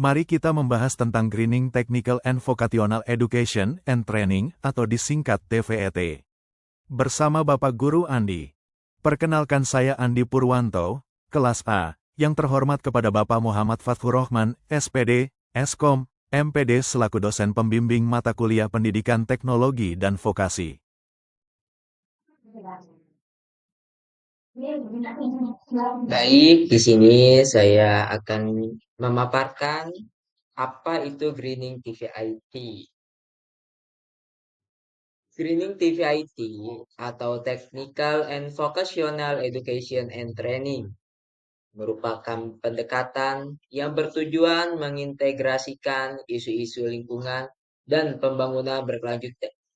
Mari kita membahas tentang Greening Technical and Vocational Education and Training atau disingkat TVET. Bersama Bapak Guru Andi. Perkenalkan saya Andi Purwanto, kelas A, yang terhormat kepada Bapak Muhammad Fathur Rahman, SPD, Eskom, MPD selaku dosen pembimbing mata kuliah Pendidikan Teknologi dan Vokasi. Baik, di sini saya akan memaparkan apa itu Greening TVIT. Greening TVIT atau Technical and Vocational Education and Training merupakan pendekatan yang bertujuan mengintegrasikan isu-isu lingkungan dan pembangunan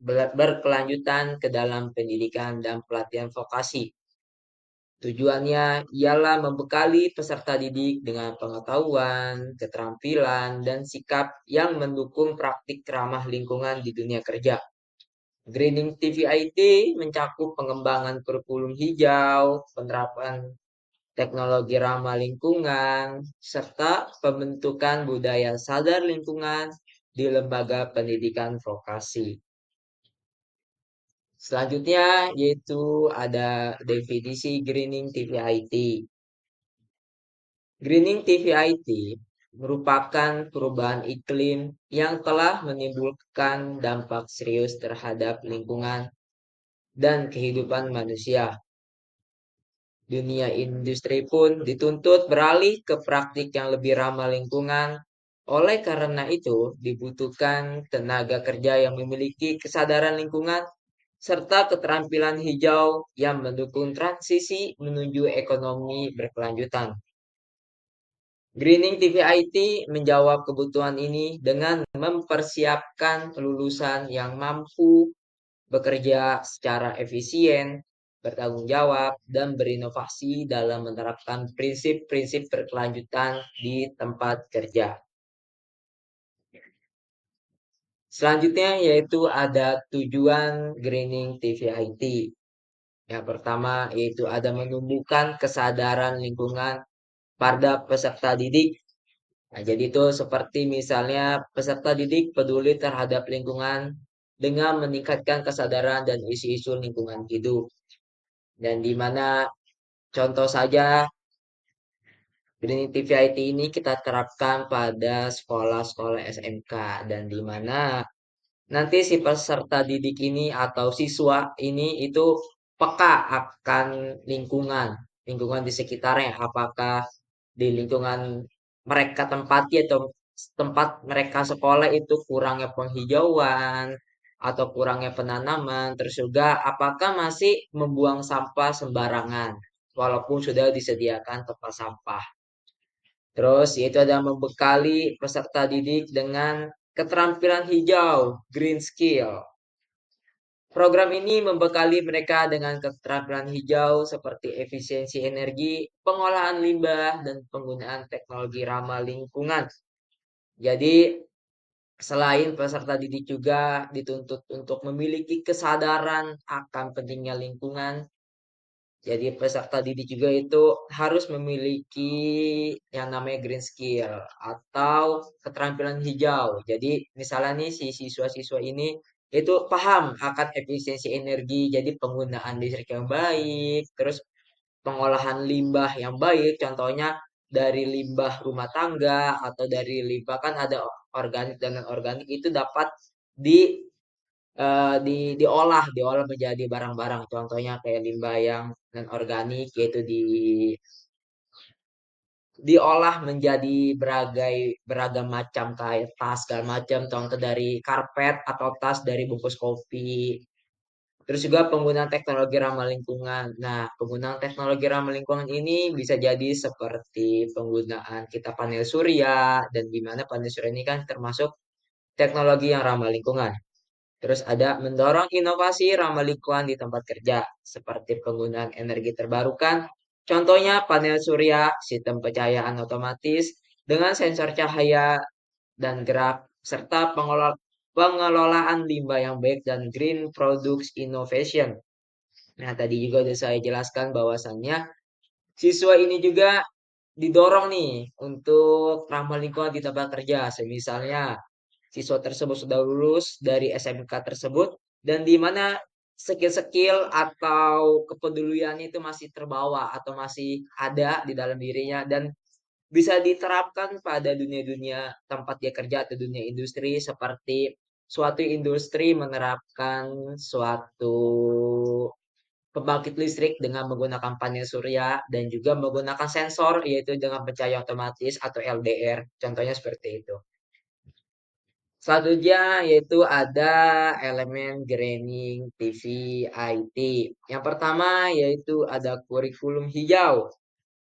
berkelanjutan ke dalam pendidikan dan pelatihan vokasi. Tujuannya ialah membekali peserta didik dengan pengetahuan, keterampilan, dan sikap yang mendukung praktik ramah lingkungan di dunia kerja. Greening TVIT mencakup pengembangan kurikulum hijau, penerapan teknologi ramah lingkungan, serta pembentukan budaya sadar lingkungan di lembaga pendidikan vokasi. Selanjutnya yaitu ada definisi Greening TVIT. Greening TVIT merupakan perubahan iklim yang telah menimbulkan dampak serius terhadap lingkungan dan kehidupan manusia. Dunia industri pun dituntut beralih ke praktik yang lebih ramah lingkungan. Oleh karena itu, dibutuhkan tenaga kerja yang memiliki kesadaran lingkungan serta keterampilan hijau yang mendukung transisi menuju ekonomi berkelanjutan. Greening TVIT menjawab kebutuhan ini dengan mempersiapkan lulusan yang mampu bekerja secara efisien, bertanggung jawab, dan berinovasi dalam menerapkan prinsip-prinsip berkelanjutan di tempat kerja. Selanjutnya yaitu ada tujuan Greening TVIT. Yang pertama yaitu ada menumbuhkan kesadaran lingkungan pada peserta didik. Nah, jadi itu seperti misalnya peserta didik peduli terhadap lingkungan dengan meningkatkan kesadaran dan isu-isu lingkungan hidup. Dan di mana contoh saja Greening TVIT ini kita terapkan pada sekolah-sekolah SMK dan di mana nanti si peserta didik ini atau siswa ini itu peka akan lingkungan di sekitarnya, apakah di lingkungan mereka tempati atau tempat mereka sekolah itu kurangnya penghijauan atau kurangnya penanaman, terus juga apakah masih membuang sampah sembarangan walaupun sudah disediakan tempat sampah. Terus yaitu ada membekali peserta didik dengan keterampilan hijau, green skill. Program ini membekali mereka dengan keterampilan hijau seperti efisiensi energi, pengolahan limbah, dan penggunaan teknologi ramah lingkungan. Jadi, selain peserta didik juga dituntut untuk memiliki kesadaran akan pentingnya lingkungan, jadi peserta didik juga itu harus memiliki yang namanya green skill atau keterampilan hijau. Jadi misalnya nih si siswa-siswa ini itu paham akan efisiensi energi, jadi penggunaan listrik yang baik, terus pengolahan limbah yang baik, contohnya dari limbah rumah tangga atau dari limbah kan ada organik dan non organik itu dapat di diolah menjadi barang-barang. Contohnya kayak limbah yang non organik yaitu diolah menjadi beragam macam kayak tas segala macam, contoh dari karpet atau tas dari bungkus kopi. Terus juga penggunaan teknologi ramah lingkungan. Nah, penggunaan teknologi ramah lingkungan ini bisa jadi seperti penggunaan kita panel surya dan di mana panel surya ini kan termasuk teknologi yang ramah lingkungan. Terus ada mendorong inovasi ramah lingkungan di tempat kerja, seperti penggunaan energi terbarukan. Contohnya panel surya, sistem pencahayaan otomatis dengan sensor cahaya dan gerak, serta pengelolaan limbah yang baik dan green products innovation. Nah, tadi juga sudah saya jelaskan bahwasannya siswa ini juga didorong nih untuk ramah lingkungan di tempat kerja. Semisalnya siswa tersebut sudah lulus dari SMK tersebut dan di mana skill-skill atau kepeduliannya itu masih terbawa atau masih ada di dalam dirinya dan bisa diterapkan pada dunia-dunia tempat dia kerja atau dunia industri seperti suatu industri menerapkan suatu pembangkit listrik dengan menggunakan panel surya dan juga menggunakan sensor yaitu dengan pencahayaan otomatis atau LDR. Contohnya seperti itu. Selanjutnya yaitu ada elemen greening TVIT. Yang pertama yaitu ada kurikulum hijau,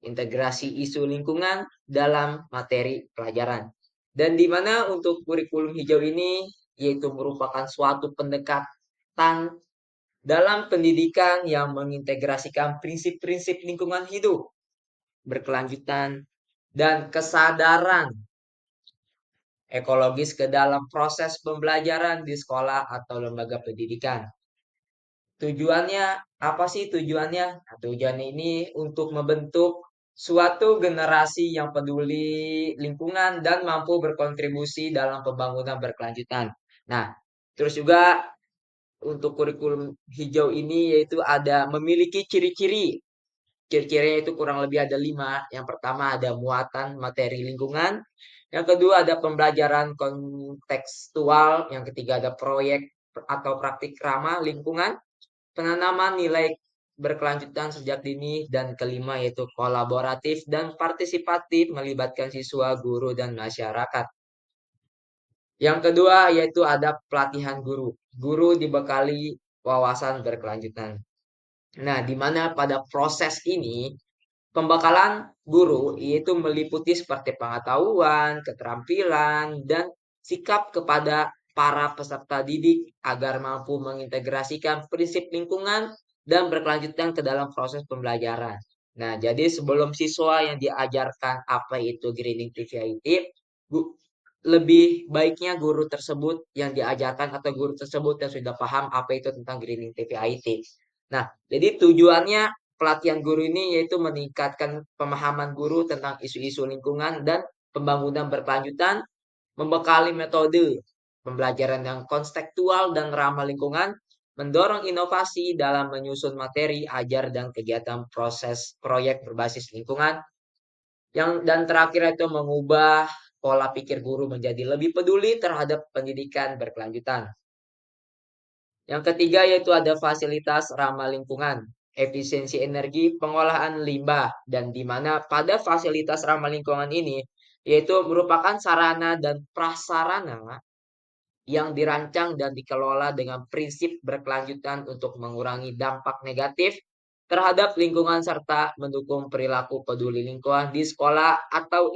integrasi isu lingkungan dalam materi pelajaran. Dan di mana untuk kurikulum hijau ini yaitu merupakan suatu pendekatan dalam pendidikan yang mengintegrasikan prinsip-prinsip lingkungan hidup berkelanjutan dan kesadaran ekologis ke dalam proses pembelajaran di sekolah atau lembaga pendidikan. Tujuannya apa sih tujuannya? Nah, tujuannya ini untuk membentuk suatu generasi yang peduli lingkungan dan mampu berkontribusi dalam pembangunan berkelanjutan. Nah, terus juga untuk kurikulum hijau ini yaitu ada memiliki ciri-ciri. Ciri-cirinya itu kurang lebih ada 5. Yang pertama ada muatan materi lingkungan. Yang kedua ada pembelajaran kontekstual. Yang ketiga ada proyek atau praktik ramah lingkungan. Penanaman nilai berkelanjutan sejak dini. Dan kelima yaitu kolaboratif dan partisipatif melibatkan siswa, guru, dan masyarakat. Yang kedua yaitu ada pelatihan guru. Guru dibekali wawasan berkelanjutan. Nah, di mana pada proses ini pembekalan guru yaitu meliputi seperti pengetahuan, keterampilan, dan sikap kepada para peserta didik agar mampu mengintegrasikan prinsip lingkungan dan berkelanjutan ke dalam proses pembelajaran. Nah, jadi sebelum siswa yang diajarkan apa itu greening TVIT, lebih baiknya guru tersebut yang diajarkan atau guru tersebut yang sudah paham apa itu tentang greening TVIT. Nah, jadi tujuannya pelatihan guru ini yaitu meningkatkan pemahaman guru tentang isu-isu lingkungan dan pembangunan berkelanjutan, membekali metode pembelajaran yang konstekstual dan ramah lingkungan, mendorong inovasi dalam menyusun materi ajar dan kegiatan proses proyek berbasis lingkungan, yang dan terakhir itu mengubah pola pikir guru menjadi lebih peduli terhadap pendidikan berkelanjutan. Yang ketiga yaitu ada fasilitas ramah lingkungan, efisiensi energi, pengolahan limbah, dan di mana pada fasilitas ramah lingkungan ini yaitu merupakan sarana dan prasarana yang dirancang dan dikelola dengan prinsip berkelanjutan untuk mengurangi dampak negatif terhadap lingkungan serta mendukung perilaku peduli lingkungan di sekolah atau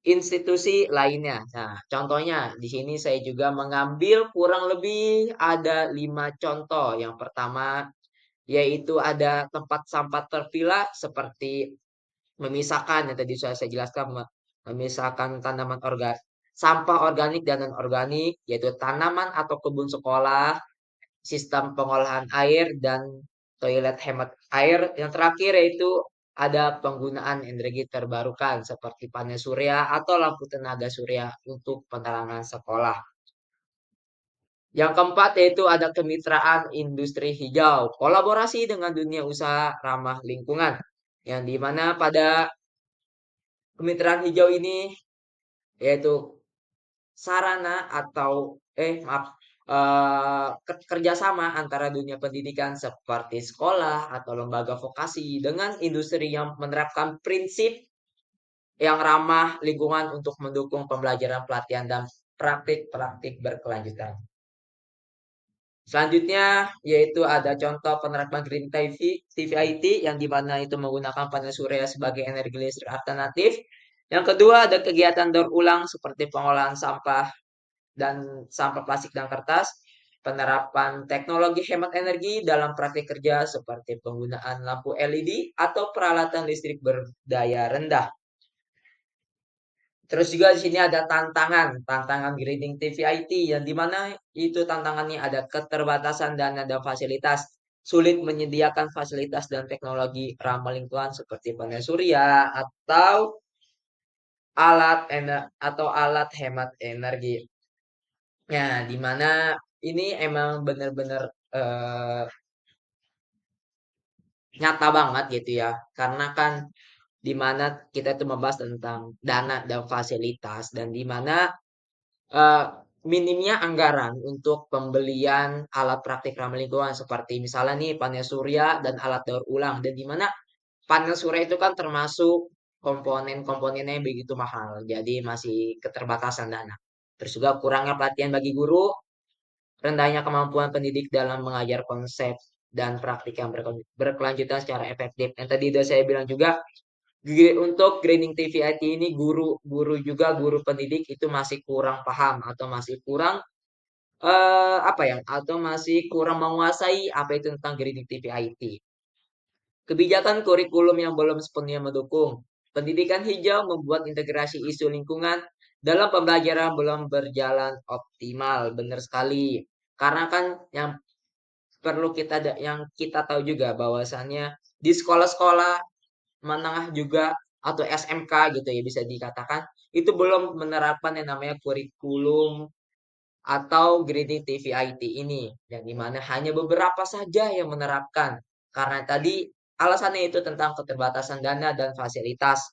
institusi lainnya. Nah, contohnya di sini saya juga mengambil kurang lebih ada 5 contoh. Yang pertama yaitu ada tempat sampah terpilah seperti memisahkan yang tadi sudah saya jelaskan memisahkan sampah organik dan non organik yaitu tanaman atau kebun sekolah, sistem pengolahan air dan toilet hemat air. Yang terakhir yaitu ada penggunaan energi terbarukan seperti panel surya atau lampu tenaga surya untuk penerangan sekolah. Yang keempat yaitu ada kemitraan industri hijau, kolaborasi dengan dunia usaha ramah lingkungan. Yang dimana pada kemitraan hijau ini yaitu sarana atau maaf kerjasama antara dunia pendidikan seperti sekolah atau lembaga vokasi dengan industri yang menerapkan prinsip yang ramah lingkungan untuk mendukung pembelajaran pelatihan dan praktik-praktik berkelanjutan. Selanjutnya yaitu ada contoh penerapan Green TVIT yang dimana itu menggunakan panel surya sebagai energi listrik alternatif. Yang kedua ada kegiatan daur ulang seperti pengolahan sampah dan sampah plastik dan kertas, penerapan teknologi hemat energi dalam praktik kerja seperti penggunaan lampu LED atau peralatan listrik berdaya rendah. Terus juga di sini ada tantangan grading TVIT yang dimana itu tantangannya ada keterbatasan dana dan fasilitas. sulit menyediakan fasilitas dan teknologi ramah lingkungan seperti panel surya atau alat hemat energi. Ya, di mana ini emang benar-benar nyata banget gitu ya. Karena kan di mana kita tuh membahas tentang dana dan fasilitas dan di mana eh, minimnya anggaran untuk pembelian alat praktik ramah lingkungan seperti misalnya nih panel surya dan alat daur ulang dan di mana panel surya itu kan termasuk komponen-komponennya yang begitu mahal jadi masih keterbatasan dana. Terus juga kurangnya pelatihan bagi guru, rendahnya kemampuan pendidik dalam mengajar konsep dan praktik yang berkelanjutan secara efektif. Yang tadi udah saya bilang juga untuk grading TVIT ini guru juga guru pendidik itu masih kurang paham atau masih kurang apa ya atau masih kurang menguasai apa itu tentang grading TVIT. Kebijakan kurikulum yang belum sepenuhnya mendukung. Pendidikan hijau membuat integrasi isu lingkungan dalam pembelajaran belum berjalan optimal. Benar sekali. Karena kan yang perlu yang kita tahu juga bahwasannya di sekolah-sekolah menengah juga atau SMK gitu ya bisa dikatakan itu belum menerapkan yang namanya kurikulum atau grading TVIT ini yang dimana hanya beberapa saja yang menerapkan karena tadi alasannya itu tentang keterbatasan dana dan fasilitas.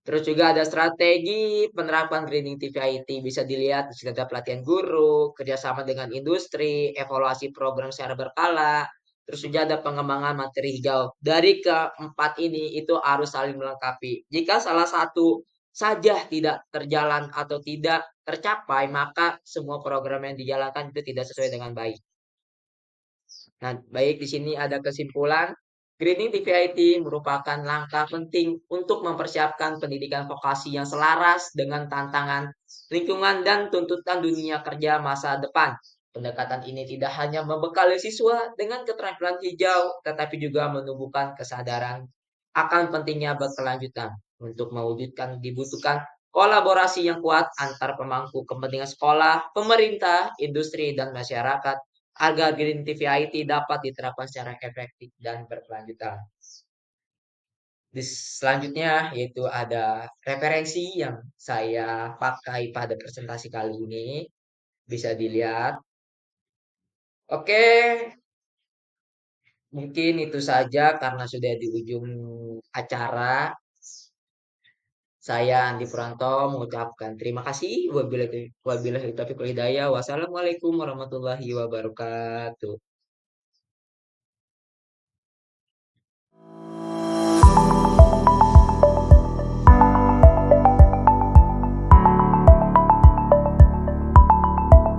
Terus juga ada strategi penerapan grading TVIT bisa dilihat di sini ada pelatihan guru, kerjasama dengan industri, evaluasi program secara berkala, terus juga ada pengembangan materi hijau. Dari keempat ini itu harus saling melengkapi. Jika salah satu saja tidak terjalan atau tidak tercapai, maka semua program yang dijalankan itu tidak sesuai dengan baik. Nah, baik di sini ada kesimpulan. Greening TVIT merupakan langkah penting untuk mempersiapkan pendidikan vokasi yang selaras dengan tantangan lingkungan dan tuntutan dunia kerja masa depan. Pendekatan ini tidak hanya membekali siswa dengan keterampilan hijau, tetapi juga menumbuhkan kesadaran akan pentingnya berkelanjutan. Untuk mewujudkan dibutuhkan kolaborasi yang kuat antar pemangku kepentingan sekolah, pemerintah, industri, dan masyarakat agar Green TVIT dapat diterapkan secara efektif dan berkelanjutan. Selanjutnya yaitu ada referensi yang saya pakai pada presentasi kali ini. Bisa dilihat. Oke, mungkin itu saja karena sudah di ujung acara. Saya Andi Purwanto mengucapkan terima kasih. Wabillahi taufiq wal hidayah. Wassalamualaikum warahmatullahi wabarakatuh.